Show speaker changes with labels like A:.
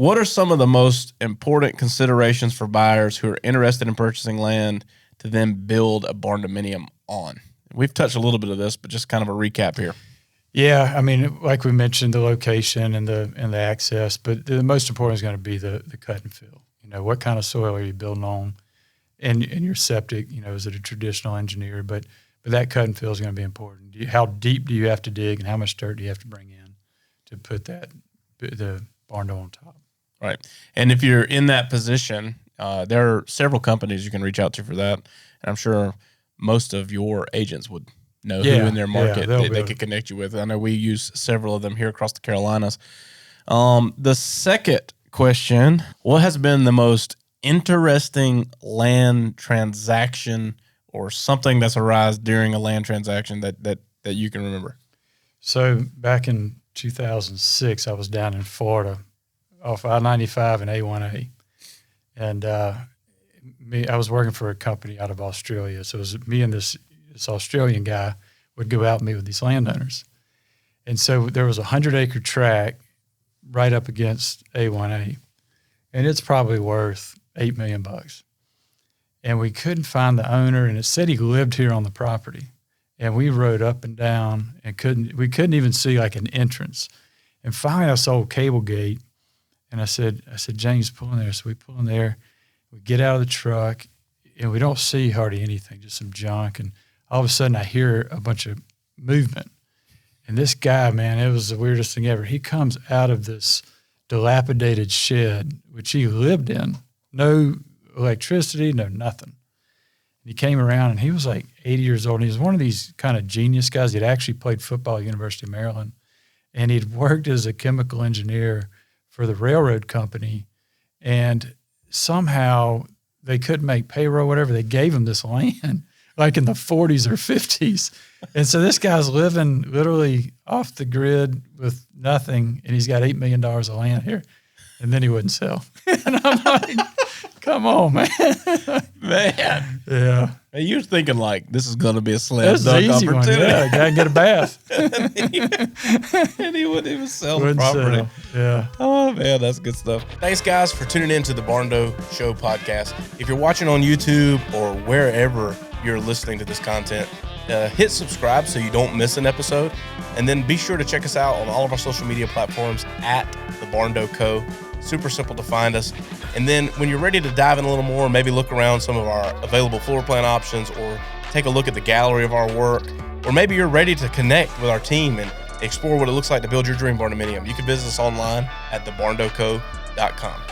A: What are some of the most important considerations for buyers who are interested in purchasing land to then build a barndominium on? We've touched a little bit of this, but just kind of a recap here.
B: Yeah, I mean, like we mentioned, the location and the access, but the most important is going to be the cut and fill. You know, what kind of soil are you building on, and your septic. You know, is it a traditional engineer? But that cut and fill is going to be important. How deep do you have to dig, and how much dirt do you have to bring in to put the barndo on top?
A: Right, and if you're in that position, there are several companies you can reach out to for that, and I'm sure most of your agents would know who in their market they could connect you with. I know we use several of them here across the Carolinas. The second question, what has been the most interesting land transaction or something that's arisen during a land transaction that you can remember?
B: So back in 2006, I was down in Florida off I-95 and A1A. And I was working for a company out of Australia. So it was me and this Australian guy would go out and meet with these landowners. And so there was a 100-acre tract right up against A1A, and it's probably worth $8 million. And we couldn't find the owner, and it said he lived here on the property. And we rode up and down and we couldn't even see like an entrance. And finally I saw a cable gate, and I said, James, pull in there. So we pull in there, we get out of the truck, and we don't see hardly anything, just some junk. And all of a sudden I hear a bunch of movement. And this guy, man, it was the weirdest thing ever. He comes out of this dilapidated shed, which he lived in. No electricity, no nothing. And he came around, and he was like 80 years old. And he was one of these kind of genius guys. He'd actually played football at the University of Maryland. And he'd worked as a chemical engineer for the railroad company. And somehow they couldn't make payroll, whatever. They gave him this land like in the 40s or 50s. And so this guy's living literally off the grid with nothing, and he's got $8 million of land here. And then he wouldn't sell. And I'm like, come on, man.
A: Man.
B: Yeah.
A: Hey, you're thinking like this is going to be a slam dunk opportunity.
B: Yeah, got to get a bath.
A: and he wouldn't even sell the property.
B: Yeah.
A: Oh, man, that's good stuff. Thanks, guys, for tuning in to the Barndo Show podcast. If you're watching on YouTube or wherever you're listening to this content, hit subscribe so you don't miss an episode. And then be sure to check us out on all of our social media platforms at The Barndo Co. Super simple to find us. And then when you're ready to dive in a little more, maybe look around some of our available floor plan options or take a look at the gallery of our work, or maybe you're ready to connect with our team and explore what it looks like to build your dream barndominium, you can visit us online at thebarndoco.com.